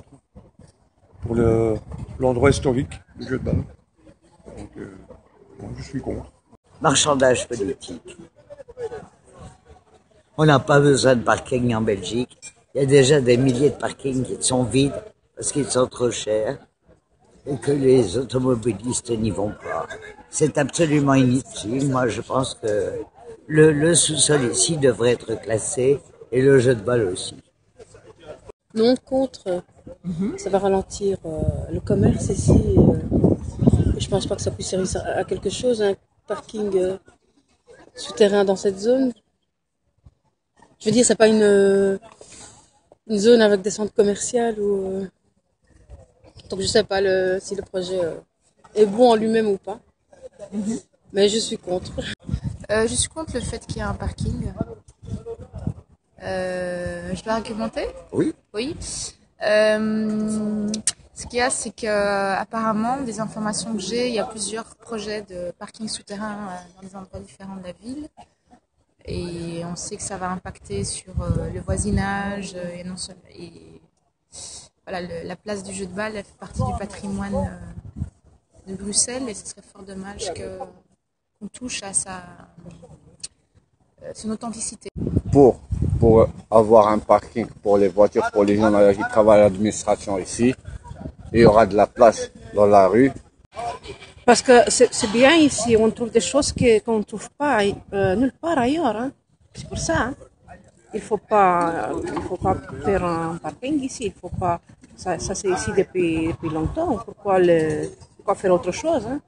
contre. Pour l'endroit historique du jeu de balle. Donc, moi, je suis contre. Marchandage politique. On n'a pas besoin de parking en Belgique. Il y a déjà des milliers de parkings qui sont vides parce qu'ils sont trop chers et que les automobilistes n'y vont pas. C'est absolument inutile. Moi, je pense que le sous-sol ici devrait être classé et le jeu de balle aussi. Non, contre. Ça va ralentir le commerce ici. Je pense pas que ça puisse servir à quelque chose, un parking souterrain dans cette zone. Je veux dire, c'est pas une zone avec des centres commerciaux ou. Donc je sais pas si le projet est bon en lui-même ou pas. Mais je suis contre. Je suis contre le fait qu'il y ait un parking. Je dois argumenter? Oui. Oui. Ce qu'il y a, c'est que apparemment, des informations que j'ai, il y a plusieurs projets de parking souterrain dans des endroits différents de la ville. Et on sait que ça va impacter sur le voisinage et non seulement. Et voilà, la place du jeu de balle, elle fait partie du patrimoine de Bruxelles et ce serait fort dommage qu'on touche à son authenticité. Pour avoir un parking pour les voitures, pour les gens qui travaillent à l'administration ici, il y aura de la place dans la rue. Parce que c'est bien ici, on trouve des choses qu'on ne trouve pas nulle part ailleurs. Hein. C'est pour ça. Hein. Il faut pas faire un parking ici. Il faut pas. Ça c'est ici depuis longtemps. Pourquoi faire autre chose? Hein?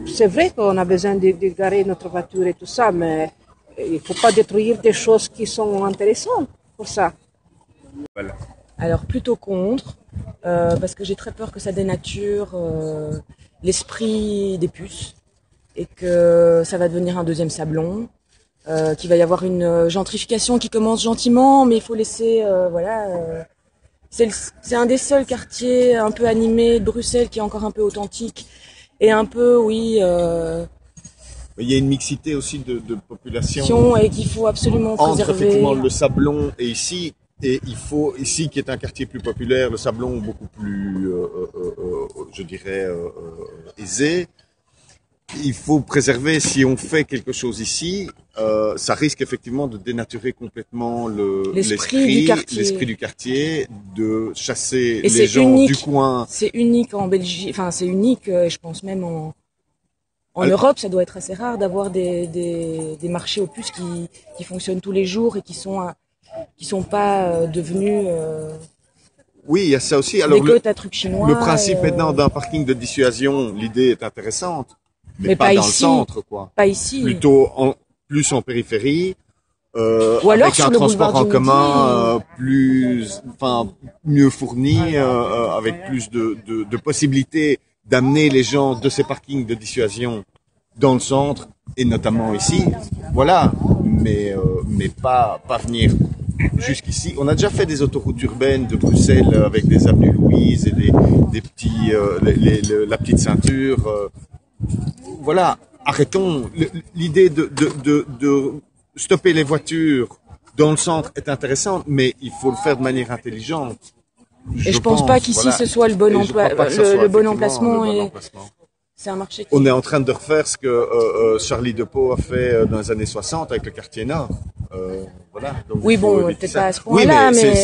C'est vrai qu'on a besoin de garer notre voiture et tout ça, mais il ne faut pas détruire des choses qui sont intéressantes pour ça. Voilà. Alors plutôt contre, parce que j'ai très peur que ça dénature l'esprit des puces et que ça va devenir un deuxième Sablon, qu'il va y avoir une gentrification qui commence gentiment, mais il faut laisser, c'est un des seuls quartiers un peu animés de Bruxelles qui est encore un peu authentique et un peu, oui. Il y a une mixité aussi de population Et qu'il faut absolument préserver. Entre effectivement le Sablon et ici. Et il faut, ici qui est un quartier plus populaire, le Sablon beaucoup plus, je dirais, aisé, il faut préserver, si on fait quelque chose ici, ça risque effectivement de dénaturer complètement l'esprit du quartier, de chasser les gens du coin. C'est unique en Belgique, enfin c'est unique, je pense même en Europe, ça doit être assez rare d'avoir des marchés aux puces qui fonctionnent tous les jours et qui sont pas devenus oui, il y a ça aussi. Alors à trucs chinois. Le principe maintenant d'un parking de dissuasion, l'idée est intéressante, mais pas dans ici, le centre, quoi. Pas ici. Plutôt plus en périphérie, ou alors avec un transport en commun mieux fourni, avec plus de possibilités d'amener les gens de ces parkings de dissuasion dans le centre et notamment ici. Voilà, mais pas venir jusqu'ici. On a déjà fait des autoroutes urbaines de Bruxelles avec des avenues Louise et des petits, la petite ceinture. Voilà, arrêtons. L'idée de stopper les voitures dans le centre est intéressante, mais il faut le faire de manière intelligente. Et je pense pas qu'ici ce soit le bon emplacement. C'est un marché On est en train de refaire ce que Charlie Depeau a fait dans les années 60 avec le quartier Nord. Voilà. Donc oui, bon, peut-être pas à ce point-là, mais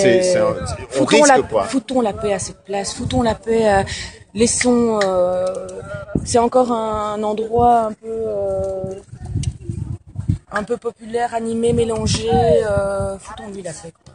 foutons la paix à cette place, foutons la paix, laissons... c'est encore un endroit un peu populaire, animé, mélangé, foutons-lui la paix, quoi.